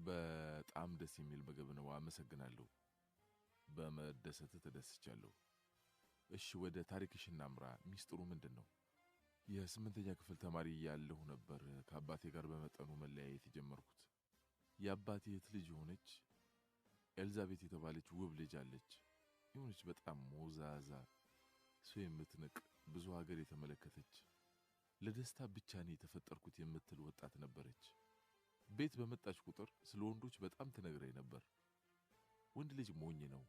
በጣም ደስ የሚል ምግብ ነው አመሰግናለሁ በመደሰት ተደስቻለሁ እሺ ወደ ታሪክሽ እናምራ ሚስጥሩ ምንድነው የስምንተኛ ክፍል ተማሪ ያለሁ ነበር ከአባቴ ጋር በመጠኑ መለያየት ጀመርኩት የአባቴ እህት ልጅ ሆነች ኤልዛቤት የተባለች ውብ ልጅ አለች የሆነች በጣም ሞዛዛ ሰው የምትንቅ ብዙ ሀገር የተመለከተች ለደስታ ብቻ ነው የተፈጠርኩት የምትል ወጣት ነበረች ቤት በመጣች ቁጥር ስለ ወንዶች በጣም ትነግረኝ ነበር ወንድ ልጅ ሞኝ ነው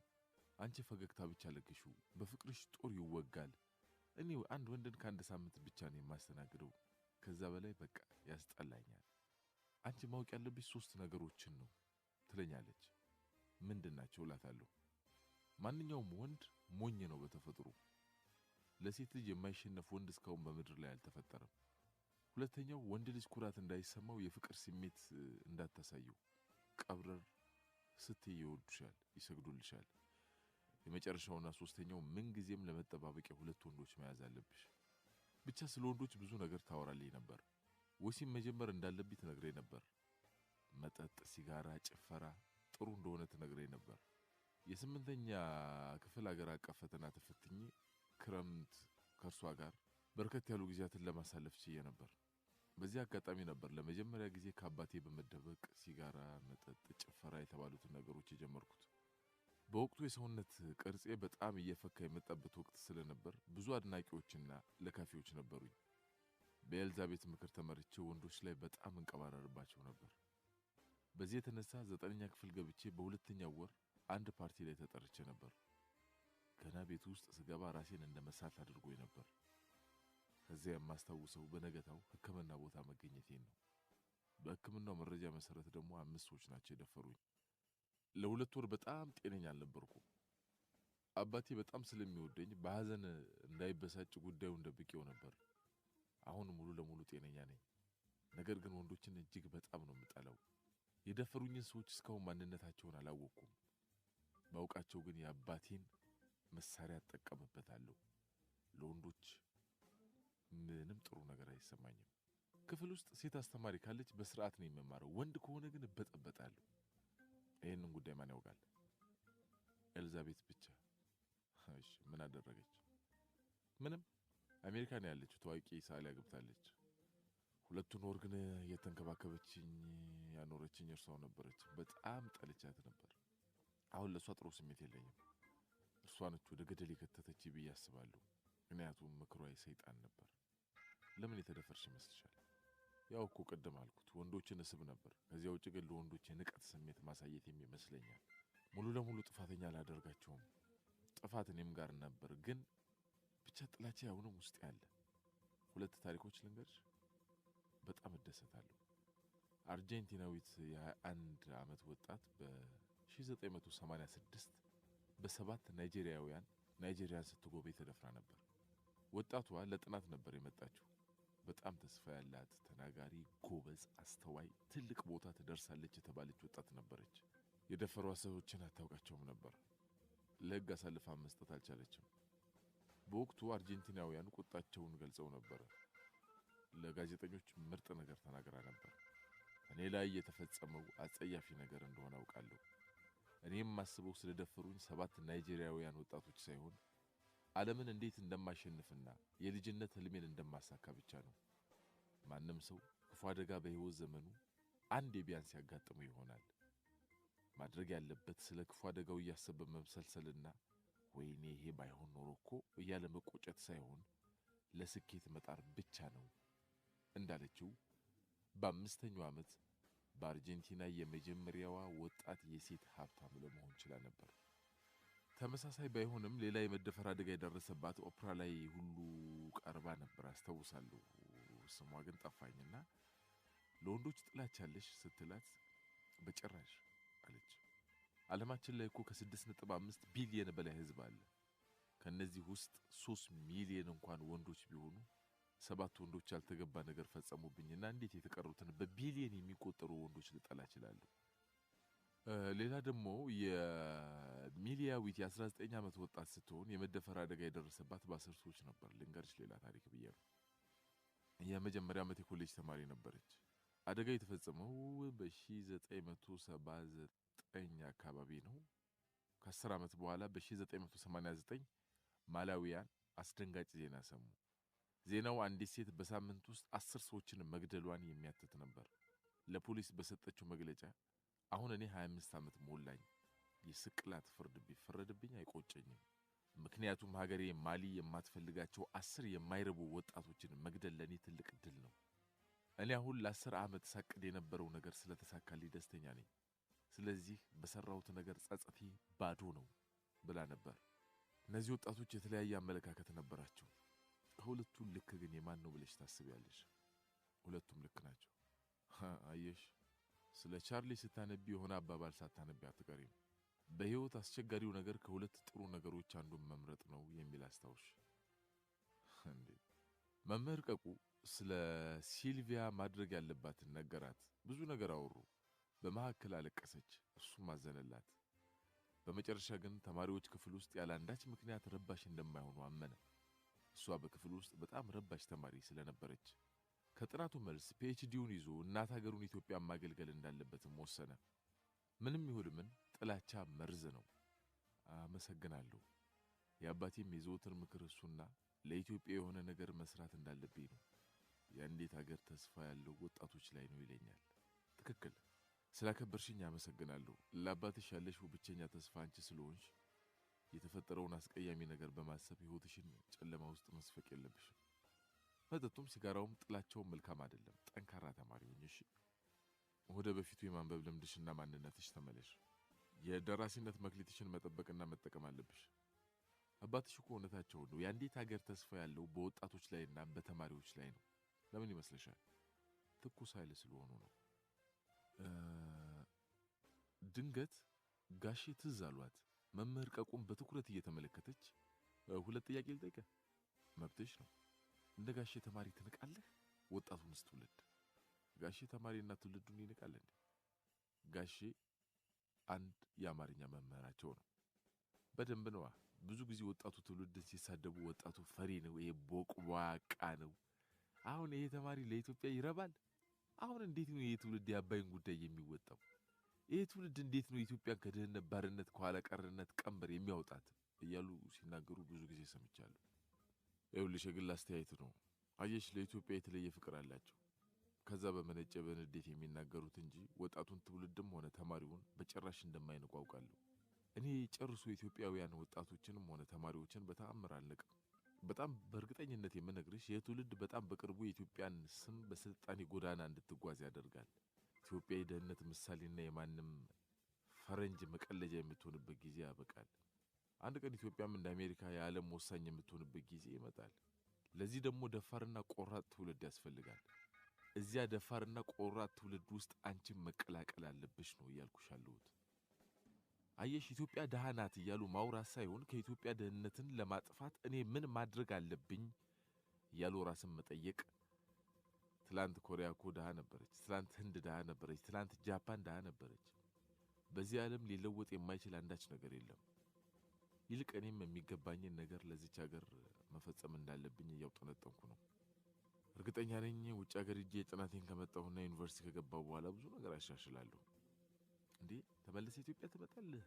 አንቺ ፈገግታ ብቻ ለክሹ በፍቅርሽ ጦር ይወጋል እኔ አንድ ወንድን ከአንድ ሳምንት ብቻ ነው የማስተናግደው ከዛ በላይ በቃ ያስጠላኛል አንቺ ማወቅ ያለብሽ 3 ነገሮችን ነው ትለኛለች ምንድናቸው እላታለሁ ማንኛውም ወንድ ሞኝ ነው በተፈጥሮ ለሴት ልጅ የማይሸነፍ ወንድ እስካሁን በመድር ላይ አልተፈጠረም ሁለተኛው ወንድ ልጅ ኩራት እንዳይሰማው የፍቅር ስሜት እንዳታሳዩ ቀብረር ስትይ ይወዱሻል ይሰግዱልሻል የመጨረሻውና ሶስተኛው ምን ጊዜም ለመጠባበቂያ ሁለት ወንዶች መያዝ አለብሽ ብቻ ስለ ወንዶች ብዙ ነገር ታወራልኝ ነበር ወሲም መጀመር እንዳለብኝ ትነግረኝ ነበር መጠጥ ሲጋራ ጭፈራ ጥሩ እንደሆነ ትነግረኝ ነበር የስምንተኛ ክፍል ሀገር አቀፍ ፈተና ተፈትኜ ክረምት ከርሷ ጋር በርከት ያሉ ጊዜያትን ለማሳለፍ ችዬ ነበር በዚህ አጋጣሚ ነበር ለመጀመሪያ ጊዜ ከአባቴ በመደበቅ ሲጋራ መጠጥ ጭፈራ የተባሉት ነገሮች የጀመርኩት በወቅቱ የሰውነት ቅርጼ በጣም እየፈካ የመጣበት ወቅት ስለነበር ብዙ አድናቂዎችና ለካፊዎች ነበሩኝ በኤልዛቤት ምክር ተመርቼ ወንዶች ላይ በጣም እንቀባረርባቸው ነበር በዚህ የተነሳ 9ኛ ክፍል ገብቼ በሁለተኛው ወር አንድ ፓርቲ ላይ ተጠርቼ ነበር ገና ቤት ውስጥ ስገባ ራሴን እንደመሳት አድርጎኝ ነበር ከዚያ የማስታውሰው በነገታው ህክምና ቦታ መገኘቴን ነው በህክምናው መረጃ መሰረት ደግሞ 5 ሰዎች ናቸው የደፈሩኝ ለሁለት ወር በጣም ጤነኛ አልነበርኩም አባቴ በጣም ስለሚወደኝ በሐዘን እንዳይበሳጭ ጉዳዩን ደብቄው ነበር አሁን ሙሉ ለሙሉ ጤነኛ ነኝ ነገር ግን ወንዶችን እጅግ በጣም ነው የምጠላው የደፈሩኝን ሰዎች እስካሁን ማንነታቸውን አላወቅኩም ባውቃቸው ግን የአባቴን መሳሪያ ተጠቀምበታለሁ ለወንዶች ምንም ጥሩ ነገር አይሰማኝም ክፍል ውስጥ ሴት አስተማሪ ካለች በስርዓት ነው የምማረው ወንድ ከሆነ ግን በጠበጣለሁ ይሄንን ጉዳይ ማን ያውቃል ኤልዛቤት ብቻ እሺ ምን አደረገች ምንም አሜሪካ ነው ያለችው ታዋቂ ሳሊያ ገብታለች ሁለቱን ወር ግን የተንከባከበችኝ ያኖረችኝ እርሷው ነበረች በጣም ጠልቻት ነበር አሁን ለሷ ጥሩ ስሜት የለኝም እርሷ ነች ወደ ገደል የከተተች ብዬ አስባለሁ ምክንያቱም ምክሯ የሰይጣን ነበር ለምን የተደፈርሽ ይመስልሻል ያው እኮ ቀደም አልኩት ወንዶችን እስብ ነበር ከዚያው ውጭ ግን ለወንዶች የንቀት ስሜት ማሳየት የሚመስለኛል ሙሉ ለሙሉ ጥፋተኛ ላደርጋቸውም ጥፋት እኔም ጋር ነበር ግን ብቻ ጥላቻ ያውንም ውስጥ ያለ ሁለት ታሪኮች ልንገርሽ በጣም እደሰታለሁ አርጀንቲናዊት የ21 ዓመት ወጣት በ1986 በ7 ናይጄሪያን ስትጎበኝ ተደፍራ ነበር ወጣቷ ለጥናት ነበር የመጣችው በጣም ተስፋ ያላት ተናጋሪ ጎበዝ አስተዋይ ትልቅ ቦታ ትደርሳለች የተባለች ወጣት ነበረች የደፈሯ ሰዎችን አታውቃቸውም ነበር ለህግ አሳልፋ መስጠት አልቻለችም በወቅቱ አርጀንቲናውያን ቁጣቸውን ገልጸው ነበር ለጋዜጠኞች ምርጥ ነገር ተናግራ ነበር እኔ ላይ የተፈጸመው አጸያፊ ነገር እንደሆነ አውቃለሁ እኔም ማስበው ስለደፈሩኝ 7 ናይጄሪያውያን ወጣቶች ሳይሆን ዓለምን እንዴት እንደማሸንፍና የልጅነት ህልሜን እንደማሳካ ብቻ ነው ማንንም ሰው ክፉ አደጋ በህይወት ዘመኑ አንዴ ቢያንስ ያጋጥመው ይሆናል ማድረግ ያለበት ስለ ክፉ አደጋው ያሰበ መብሰልሰልና ወይኔ ይሄ ባይሆን ኖሮኮ እያለ መቆጨት ሳይሆን ለስኬት መጣር ብቻ ነው እንዳለችው በ5ኛው ዓመት በአርጀንቲና የመጀመሪያዋ ወጣት የሴት ሀብታም ለመሆን ችላ ነበር ተመሳሳይ ባይሆንም ሌላ የመደፈር አደጋ የደረሰባት ኦፕራ ላይ ሁሉ ቀርባ ነበር አስተውሳለሁ ስሟ ግን ጠፋኝና ለወንዶች ጥላቻለሽ ስትላት በጭራሽ አለች ዓለማችን ላይ እኮ ከ6.5 ቢሊዮን በላይ ህዝብ አለ ከነዚህ ውስጥ 3 ሚሊዮን እንኳን ወንዶች ቢሆኑ 7 ወንዶች ያልተገባ ነገር ፈጸሙብኝና እንዴት የተቀሩትን በቢሊዮን የሚቆጠሩ ወንዶች ልጠላ ይችላል ሌላ ደግሞ የሚሊያዊት የ19 ዓመት ወጣት ስትሆን የመደፈር አደጋ የደረሰባት በአስርቶች ነበር ልንገርሽ ሌላ ታሪክ ብዬ ነው የመጀመሪያ ዓመት የኮሌጅ ተማሪ ነበረች አደጋ የተፈጸመው በ1979 አካባቢ ነው። ከ10 ዓመት በኋላ በ1989 ማላዊያን አስደንጋጭ ዜና ሰሙ። ዜናው አንዲት ሴት በሳምንት ውስጥ 10 ሰዎችን መግደሏን የሚያትት ነበር። ለፖሊስ በሰጠችው መግለጫ አሁን እኔ 25 ዓመት ሞላኝ፣ የስቅላት ፍርድ ቢፈረድብኝ አይቆጨኝም። ምክንያቱም ሀገሬ ማሊ የማትፈልጋቸው 10 የማይረቡ ወጣቶችን መግደል ለኔ ትልቅ ድል ነው። እኔ አሁን ለ10 ዓመት ሳቅድ የነበረው ነገር ስለተሳካልኝ ደስተኛ ነኝ። ስለዚህ በሰራሁት ነገር ጸጸቴ ባዶ ነው ብላ ነበር። እነዚህ ወጣቶች የተለያየ አመለካከት ነበራቸው። ከሁለቱ ልክ ግን የማን ነው ብለሽ ታስቢያለሽ? ሁለቱም ልክ ናቸው። አየሽ፣ ስለ ቻርሊ ስታነቢ የሆነ አባባል ሳታነቢ አትቀሪም። በህይወት አስቸጋሪው ነገር ከሁለት ጥሩ ነገሮች አንዱን መምረጥ ነው የሚል አስታውሽ። እንዴ መምህር ቀቁ ስለ ሲልቪያ ማድረግ ያለባትን ነገራት። ብዙ ነገር አወሩ። በመሐከል አለቀሰች፣ እሱም አዘነላት። በመጨረሻ ግን ተማሪዎች ክፍል ውስጥ ያለ አንዳች ምክንያት ረባሽ እንደማይሆኑ አመነ። እሷ በክፍል ውስጥ በጣም ረባሽ ተማሪ ስለነበረች ከጥናቱ መልስ ፒኤችዲውን ይዞ እናት ሀገሩን ኢትዮጵያ ማገልገል እንዳለበትም ወሰነ። ምንም ይሁን ምን ጥላቻ መርዝ ነው። አመሰግናለሁ። የአባቴም የዘወትር ምክር እሱና ለኢትዮጵያ የሆነ ነገር መስራት እንዳለብኝ ነው። የአንዲት ሀገር ተስፋ ያለው ወጣቶች ላይ ነው ይለኛል። ትክክል። ስላከበርሽኝ አመሰግናለሁ። ለአባትሽ ያለሽው ብቸኛ ተስፋ አንቺ ስለሆንሽ የተፈጠረውን አስቀያሚ ነገር በማሰብ ህይወትሽን ጨለማ ውስጥ መስፈቅ የለብሽም። መጠጡም ሲጋራውም ጥላቻውም መልካም አይደለም። ጠንካራ ተማሪ ሁኚ እሺ። ወደ በፊቱ የማንበብ ልምድሽና ማንነትሽ ተመለሽ። የደራሲነት መክሊትሽን መጠበቅና መጠቀም አለብሽ። አባትሽ እኮ እውነታቸው ነው። የአንዲት ሀገር ተስፋ ያለው በወጣቶች ላይና በተማሪዎች ላይ ነው። ለምን ይመስልሻል? ትኩስ ኃይል ስለሆኑ ነው። ድንገት ጋሼ ትዝ አሏት። መምህር ቀቁም በትኩረት እየተመለከተች ሁለት ጥያቄ ልጠይቅህ? መብትሽ ነው። እንደ ጋሼ ተማሪ ትንቃለህ? ወጣቱንስ ትውልድ? ጋሼ ተማሪና ትውልዱን ይንቃል እንዴ? ጋሼ አንድ የአማርኛ መምህራቸው ነው። በደንብ ነዋ። ብዙ ጊዜ ወጣቱ ትውልድን ሲሳደቡ ወጣቱ ፈሪ ነው፣ ይሄ ቦቅቧቃ ነው። አሁን ይሄ ተማሪ ለኢትዮጵያ ይረባል? አሁን እንዴት ነው ይሄ ትውልድ የአባይን ጉዳይ የሚወጣው? ይሄ ትውልድ እንዴት ነው ኢትዮጵያን ከድህነት ባርነት ከኋላ ቀርነት ቀንበር የሚያወጣት? እያሉ ሲናገሩ ብዙ ጊዜ ሰምቻለሁ። ይኸውልሽ የግል አስተያየት ነው። አየሽ ለኢትዮጵያ የተለየ ፍቅር አላቸው። ከዛ በመነጨ በንዴት የሚናገሩት እንጂ ወጣቱን ትውልድም ሆነ ተማሪውን በጭራሽ እንደማይንቁ አውቃለሁ። እኔ ጨርሶ ኢትዮጵያውያን ወጣቶችንም ሆነ ተማሪዎችን በተአምር አልንቅም። በጣም በእርግጠኝነት የምነግርሽ የትውልድ በጣም በቅርቡ የኢትዮጵያን ስም በስልጣኔ ጎዳና እንድትጓዝ ያደርጋል። ኢትዮጵያ የደህንነት ምሳሌና የማንም ፈረንጅ መቀለጃ የምትሆንበት ጊዜ ያበቃል። አንድ ቀን ኢትዮጵያም እንደ አሜሪካ የዓለም ወሳኝ የምትሆንበት ጊዜ ይመጣል። ለዚህ ደግሞ ደፋርና ቆራጥ ትውልድ ያስፈልጋል። እዚያ ደፋርና ቆራጥ ትውልድ ውስጥ አንቺን መቀላቀል አለብሽ ነው እያልኩሻለሁት። አየሽ ኢትዮጵያ ደሃ ናት እያሉ ማውራት ሳይሆን ከኢትዮጵያ ደህንነትን ለማጥፋት እኔ ምን ማድረግ አለብኝ እያሉ ራስን መጠየቅ። ትላንት ኮሪያ እኮ ደሃ ነበረች፣ ትላንት ህንድ ደሃ ነበረች፣ ትላንት ጃፓን ደሃ ነበረች። በዚህ ዓለም ሊለወጥ የማይችል አንዳች ነገር የለም። ይልቅ እኔም የሚገባኝን ነገር ለዚች ሀገር መፈጸም እንዳለብኝ እያውጠነጠንኩ ነው። እርግጠኛ ነኝ ውጭ ሀገር ሄጄ ጥናቴን ከመጣሁና ዩኒቨርሲቲ ከገባሁ በኋላ ብዙ ነገር አሻሽላለሁ። እንዴ ተመለሰ ኢትዮጵያ ትመጣለህ?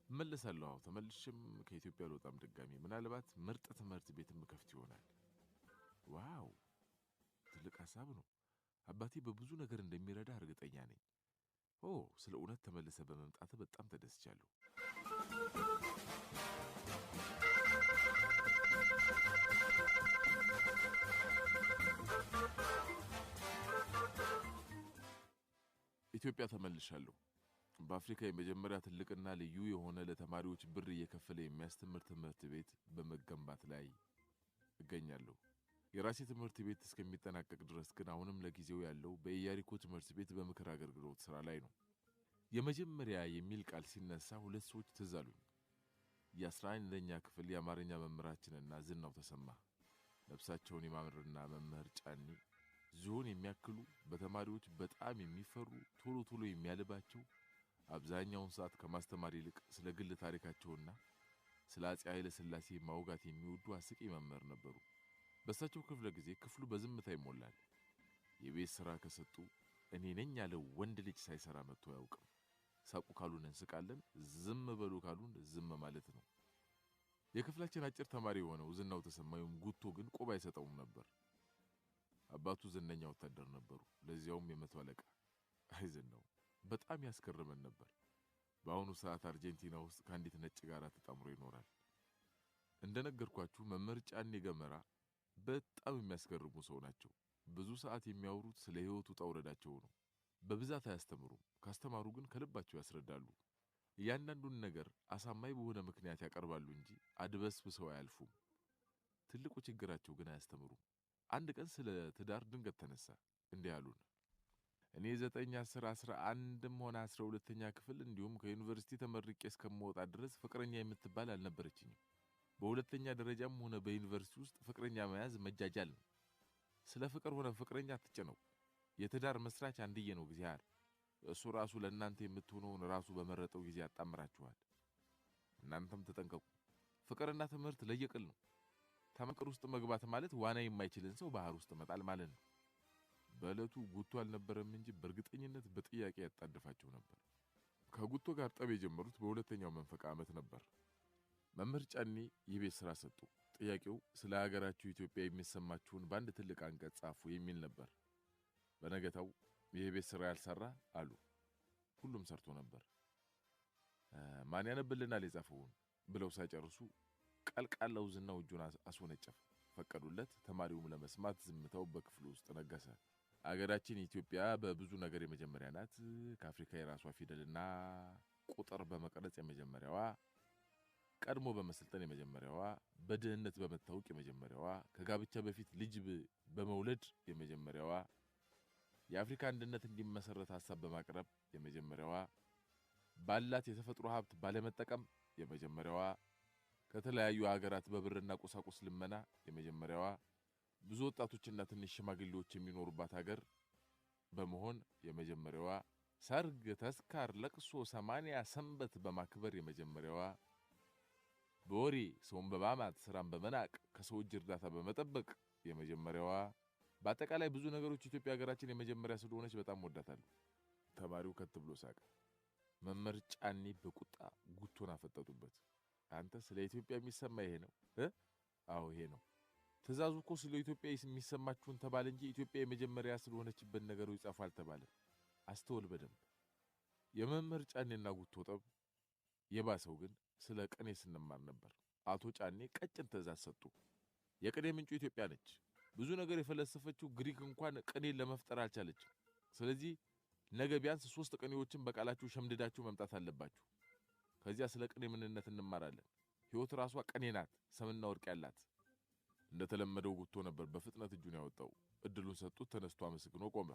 እመለሳለሁ። አዎ ተመልሼም ከኢትዮጵያ ልወጣም ድጋሚ ምናልባት ምርጥ ትምህርት ቤትም ከፍት ይሆናል። ዋው ትልቅ ሐሳብ ነው። አባቴ በብዙ ነገር እንደሚረዳ እርግጠኛ ነኝ። ስለ እውነት ተመልሰ በመምጣት በጣም ተደስቻለሁ። ኢትዮጵያ ተመልሻለሁ። በአፍሪካ የመጀመሪያ ትልቅና ልዩ የሆነ ለተማሪዎች ብር እየከፈለ የሚያስተምር ትምህርት ቤት በመገንባት ላይ እገኛለሁ። የራሴ ትምህርት ቤት እስከሚጠናቀቅ ድረስ ግን አሁንም ለጊዜው ያለው በኢያሪኮ ትምህርት ቤት በምክር አገልግሎት ስራ ላይ ነው። የመጀመሪያ የሚል ቃል ሲነሳ ሁለት ሰዎች ትዝ አሉኝ። የ11ኛ ክፍል የአማርኛ መምህራችንና ዝናው ተሰማ። ነፍሳቸውን ይማርና መምህር ጫኔ ዞን የሚያክሉ በተማሪዎች በጣም የሚፈሩ ቶሎ ቶሎ የሚያልባቸው አብዛኛውን ሰዓት ከማስተማር ይልቅ ስለ ግል ታሪካቸውና ስለ አፄ ኃይለ ሥላሴ ማውጋት የሚወዱ አስቂኝ መምህር ነበሩ። በሳቸው ክፍለ ጊዜ ክፍሉ በዝምታ ይሞላል። የቤት ሥራ ከሰጡ እኔ ነኝ ያለው ወንድ ልጅ ሳይሰራ መጥቶ ያውቅም። ሳቁ ካሉን እንስቃለን፣ ዝም በሉ ካሉን ዝም ማለት ነው። የክፍላችን አጭር ተማሪ የሆነው ዝናው ተሰማዩም ጉቶ ግን ቆብ አይሰጠውም ነበር። አባቱ ዝነኛ ወታደር ነበሩ፣ ለዚያውም የመቶ አለቃ። አይዝናው በጣም ያስከረመን ነበር። በአሁኑ ሰዓት አርጀንቲና ውስጥ ከአንዲት ነጭ ጋር ተጣምሮ ይኖራል። እንደነገርኳችሁ መምህር ጫኔ ገመራ በጣም የሚያስገርሙ ሰው ናቸው። ብዙ ሰዓት የሚያወሩት ስለ ህይወቱ ጣውረዳቸው ነው። በብዛት አያስተምሩም፣ ካስተማሩ ግን ከልባቸው ያስረዳሉ። እያንዳንዱን ነገር አሳማኝ በሆነ ምክንያት ያቀርባሉ እንጂ አድበስብሰው አያልፉም። ትልቁ ችግራቸው ግን አያስተምሩም። አንድ ቀን ስለ ትዳር ድንገት ተነሳ። እንዲህ አሉን። እኔ 9 10 11ም ሆነ 12ኛ ክፍል እንዲሁም ከዩኒቨርሲቲ ተመርቄ እስከምወጣ ድረስ ፍቅረኛ የምትባል አልነበረችኝም። በሁለተኛ ደረጃም ሆነ በዩኒቨርሲቲ ውስጥ ፍቅረኛ መያዝ መጃጃል ነው። ስለ ፍቅር ሆነ ፍቅረኛ አትጨነቁ። የትዳር መስራች አንድዬ ነው እግዚአብሔር። እሱ ራሱ ለእናንተ የምትሆነውን ራሱ በመረጠው ጊዜ ያጣምራችኋል። እናንተም ተጠንቀቁ። ፍቅርና ትምህርት ለየቅል ነው። ተመክር ውስጥ መግባት ማለት ዋና የማይችልን ሰው ባህር ውስጥ መጣል ማለት ነው። በእለቱ ጉቶ አልነበረም እንጂ በእርግጠኝነት በጥያቄ ያጣደፋቸው ነበር። ከጉቶ ጋር ጠብ የጀመሩት በሁለተኛው መንፈቅ ዓመት ነበር። መምህር ጫኔ የቤት ሥራ ሰጡ። ጥያቄው ስለ ሀገራችሁ ኢትዮጵያ የሚሰማችሁን በአንድ ትልቅ አንቀጽ ጻፉ የሚል ነበር። በነገታው የቤት ሥራ ያልሰራ አሉ። ሁሉም ሰርቶ ነበር። ማን ያነብልናል የጻፈውን ብለው ሳይጨርሱ ቀልቃላው ዝናው እጁን አስወነጨፈ። ፈቀዱለት። ተማሪውም ለመስማት ዝምታው በክፍሉ ውስጥ ነገሰ። አገራችን ኢትዮጵያ በብዙ ነገር የመጀመሪያ ናት። ከአፍሪካ የራሷ ፊደልና ቁጥር በመቀረጽ የመጀመሪያዋ፣ ቀድሞ በመሰልጠን የመጀመሪያዋ፣ በድህነት በመታወቅ የመጀመሪያዋ፣ ከጋብቻ በፊት ልጅ በመውለድ የመጀመሪያዋ፣ የአፍሪካ አንድነት እንዲመሰረት ሐሳብ በማቅረብ የመጀመሪያዋ፣ ባላት የተፈጥሮ ሀብት ባለመጠቀም የመጀመሪያዋ፣ ከተለያዩ ሀገራት በብርና ቁሳቁስ ልመና የመጀመሪያዋ፣ ብዙ ወጣቶችና ትንሽ ሽማግሌዎች የሚኖሩባት ሀገር በመሆን የመጀመሪያዋ፣ ሰርግ፣ ተስካር፣ ለቅሶ፣ 80 ሰንበት በማክበር የመጀመሪያዋ፣ በወሬ ሰውን በማማት ስራን በመናቅ ከሰው እጅ እርዳታ በመጠበቅ የመጀመሪያዋ፣ በአጠቃላይ ብዙ ነገሮች ኢትዮጵያ ሀገራችን የመጀመሪያ ስለሆነች በጣም ወዳታለሁ። ተማሪው ከት ብሎ ሳቀ። መምህር ጫኔ በቁጣ ጉቶን አፈጠጡበት። አንተ ስለ ኢትዮጵያ የሚሰማ ይሄ ነው? አዎ ይሄ ነው። ትእዛዙ እኮ ስለ ኢትዮጵያ የሚሰማችሁን ተባለ እንጂ ኢትዮጵያ የመጀመሪያ ስለሆነችበት ነገሮች ጻፉ አልተባለም። አስተውል በደንብ። የመምህር ጫኔና ጉቶ ጠብ የባሰው ግን ስለ ቅኔ ስንማር ነበር። አቶ ጫኔ ቀጭን ትእዛዝ ሰጡ። የቅኔ ምንጩ ኢትዮጵያ ነች። ብዙ ነገር የፈለሰፈችው ግሪክ እንኳን ቅኔን ለመፍጠር አልቻለችም። ስለዚህ ነገ ቢያንስ 3 ቅኔዎችን በቃላችሁ ሸምድዳችሁ መምጣት አለባችሁ። ከዚያ ስለ ቅኔ ምንነት እንማራለን። ሕይወት ራሷ ቅኔ ናት፣ ሰምና ወርቅ ያላት። እንደተለመደው ጉቶ ነበር በፍጥነት እጁን ያወጣው። እድሉን ሰጡት። ተነስቶ አመስግኖ ቆመ።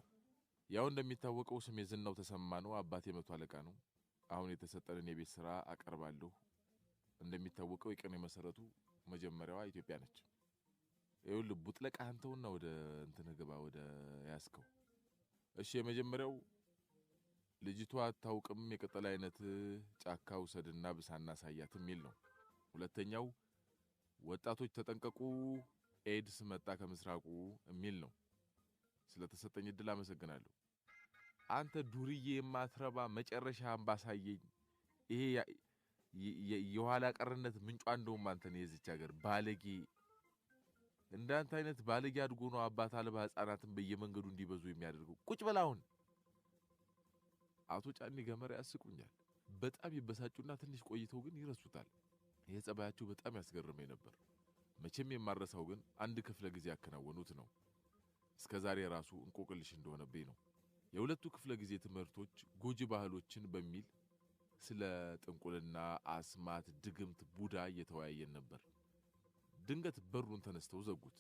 ያው እንደሚታወቀው ስሜ ዝናው ተሰማ ነው። አባቴ መቶ አለቃ ነው። አሁን የተሰጠንን የቤት ሥራ አቀርባለሁ። እንደሚታወቀው የቅኔ መሰረቱ መጀመሪያዋ ኢትዮጵያ ነች። ይኸውልህ ቡጥለቃ አንተውና ወደ እንትን ግባ፣ ወደ ያስከው። እሺ የመጀመሪያው ልጅቷ አታውቅም የቅጠል አይነት ጫካ ውሰድና ብሳና ሳያት የሚል ነው። ሁለተኛው ወጣቶች ተጠንቀቁ ኤድስ መጣ ከምስራቁ የሚል ነው። ስለተሰጠኝ እድል አመሰግናለሁ። አንተ ዱርዬ የማትረባ መጨረሻህን ባሳየኝ። ይሄ የኋላ ቀርነት ምንጯ እንደውም አንተ ነው የዚች ሀገር ባለጌ። እንዳንተ አይነት ባለጌ አድጎ ነው አባት አልባ ህፃናትን በየመንገዱ እንዲበዙ የሚያደርገው። ቁጭ በል አሁን። አቶ ጫኔ ገመራ ያስቁኛል። በጣም ይበሳጩና ትንሽ ቆይተው ግን ይረሱታል። የጸባያቸው በጣም ያስገርመኝ ነበር። መቼም የማረሳው ግን አንድ ክፍለ ጊዜ ያከናወኑት ነው። እስከዛሬ ራሱ እንቆቅልሽ እንደሆነብኝ ነው። የሁለቱ ክፍለ ጊዜ ትምህርቶች ጎጂ ባህሎችን በሚል ስለ ጥንቁልና፣ አስማት፣ ድግምት፣ ቡዳ እየተወያየን ነበር። ድንገት በሩን ተነስተው ዘጉት።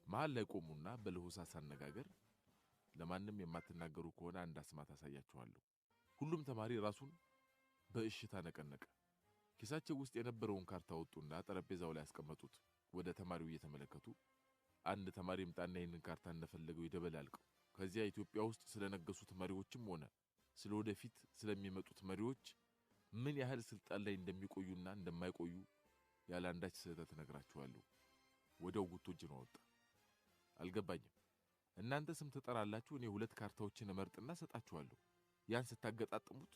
መሃል ላይ ቆሙና በለሆሳስ አነጋገር ለማንም የማትናገሩ ከሆነ አንድ አስማት አሳያችኋለሁ። ሁሉም ተማሪ ራሱን በእሽታ ነቀነቀ። ኪሳቸው ውስጥ የነበረውን ካርታ ወጡና ጠረጴዛው ላይ ያስቀመጡት። ወደ ተማሪው እየተመለከቱ አንድ ተማሪ ምጣና ይህንን ካርታ እንደፈለገው ይደበላልቀው። ከዚያ ኢትዮጵያ ውስጥ ስለነገሱት መሪዎችም ሆነ ስለወደፊት ስለሚመጡት መሪዎች ምን ያህል ስልጣን ላይ እንደሚቆዩና እንደማይቆዩ ያለ አንዳች ስህተት ነግራችኋለሁ። ወዲያው ጉቶ እጁን አወጣ። አልገባኝም። እናንተ ስም ትጠራላችሁ እኔ ሁለት ካርታዎችን እመርጥና ሰጣችኋለሁ ያን ስታገጣጥሙት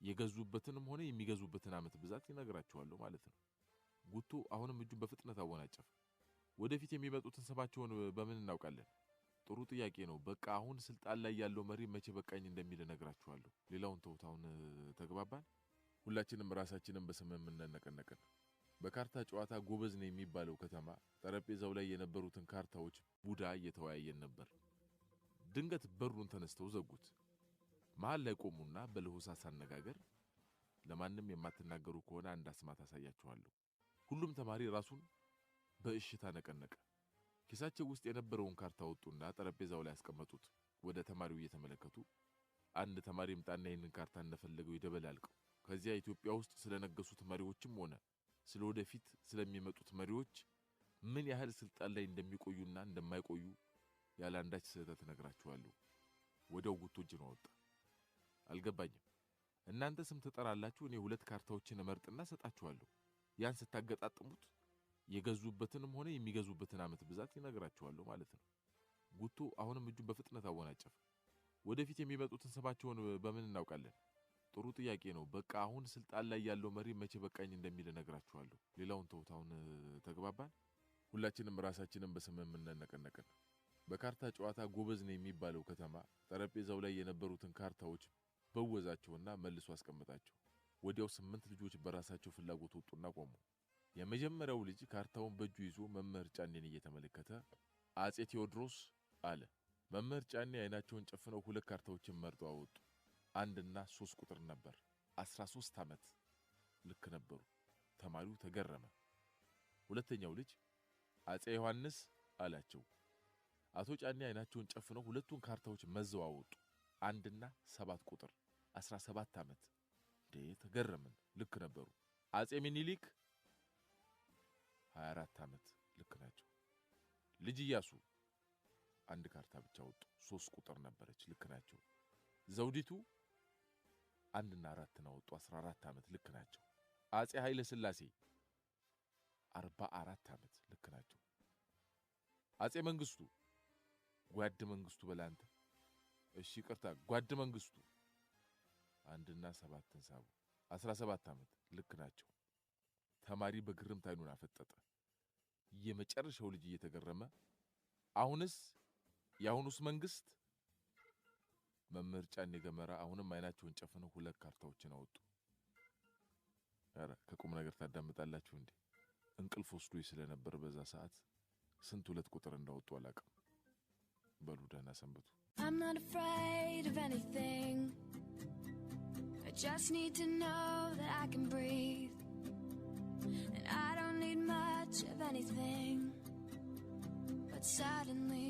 የገዙበትንም ሆነ የሚገዙበትን አመት ብዛት ይነግራችኋለሁ ማለት ነው ጉቶ አሁንም እጁን በፍጥነት አወናጨፈ ወደፊት የሚመጡትን ስማቸውን በምን እናውቃለን ጥሩ ጥያቄ ነው በቃ አሁን ስልጣን ላይ ያለው መሪ መቼ በቃኝ እንደሚል እነግራችኋለሁ ሌላውን ተውታውን ተግባባን ሁላችንም ራሳችንን በስምምነት ነቀነቀን በካርታ ጨዋታ ጎበዝ ነው የሚባለው ከተማ ጠረጴዛው ላይ የነበሩትን ካርታዎች ቡዳ እየተወያየን ነበር ድንገት በሩን ተነስተው ዘጉት መሃል ላይ ቆሙና በለሆሳስ አነጋገር ለማንም የማትናገሩ ከሆነ አንድ አስማት አሳያችኋለሁ ሁሉም ተማሪ ራሱን በእሽታ ነቀነቀ ኪሳቸው ውስጥ የነበረውን ካርታ ወጡና ጠረጴዛው ላይ ያስቀመጡት ወደ ተማሪው እየተመለከቱ አንድ ተማሪ ምጣና ይሄንን ካርታ እንደፈለገው ይደበላልቀው ከዚያ ኢትዮጵያ ውስጥ ስለነገሱት መሪዎችም ሆነ ስለወደፊት ስለሚመጡት መሪዎች ምን ያህል ስልጣን ላይ እንደሚቆዩና እንደማይቆዩ ያለ አንዳች ስህተት ነግራችኋለሁ ወዲያው ጉቶ እጁን አወጣ አልገባኝም እናንተ ስም ትጠራላችሁ እኔ ሁለት ካርታዎችን እመርጥና ሰጣችኋለሁ ያን ስታገጣጥሙት የገዙበትንም ሆነ የሚገዙበትን አመት ብዛት ይነግራችኋለሁ ማለት ነው ጉቶ አሁንም እጁን በፍጥነት አወናጨፈ ወደፊት የሚመጡትን ስማቸውን በምን እናውቃለን ጥሩ ጥያቄ ነው በቃ አሁን ስልጣን ላይ ያለው መሪ መቼ በቃኝ እንደሚል እነግራችኋለሁ ሌላውን ተውታውን ተግባባን ሁላችንም ራሳችንን በስምምነት ነቀነቀን በካርታ ጨዋታ ጎበዝ ነው የሚባለው ከተማ ጠረጴዛው ላይ የነበሩትን ካርታዎች በወዛቸውና መልሶ አስቀምጣቸው ወዲያው 8 ልጆች በራሳቸው ፍላጎት ወጡና ቆሙ የመጀመሪያው ልጅ ካርታውን በእጁ ይዞ መምህር ጫኔን እየተመለከተ አጼ ቴዎድሮስ አለ መምህር ጫኔ አይናቸውን ጨፍነው ሁለት ካርታዎችን መርጠው አወጡ አንድና 3 ቁጥር ነበር 13 አመት ልክ ነበሩ ተማሪው ተገረመ ሁለተኛው ልጅ አጼ ዮሐንስ አላቸው አቶ ጫኔ አይናቸውን ጨፍነው ሁለቱን ካርታዎች መዘው አወጡ አንድና 7 ቁጥር 17 አመት ተገረምን ልክ ነበሩ አጼ ሚኒሊክ 24 አመት ልክ ናቸው ልጅ ኢያሱ አንድ ካርታ ብቻ ወጡ 3 ቁጥር ነበረች ልክ ናቸው ዘውዲቱ አንድና 4 ነው ወጡ 14 አመት ልክ ናቸው አጼ ኃይለ ሥላሴ 44 አመት ልክ ናቸው አጼ መንግስቱ ጓድ መንግስቱ በላንተ እሺ ቅርታ ጓድ መንግስቱ አንድና 7 እንሳቡ 17 አመት ልክ ናቸው ተማሪ በግርምት አይኑን አፈጠጠ የመጨረሻው ልጅ እየተገረመ አሁንስ ያሁኑስ መንግስት መምህር ጫኔ ገመራ አሁንም አይናቸውን ጨፍነው ሁለት ካርታዎችን አወጡ አረ ከቁም ነገር ታዳምጣላችሁ እንዴ እንቅልፍ ወስዶኝ ስለነበር በዛ ሰዓት ስንት ሁለት ቁጥር እንዳወጡ አላቀም በሉ ደህና ሰንብቱ I'm not afraid of anything I just need to know that I can breathe and I don't need much of anything but suddenly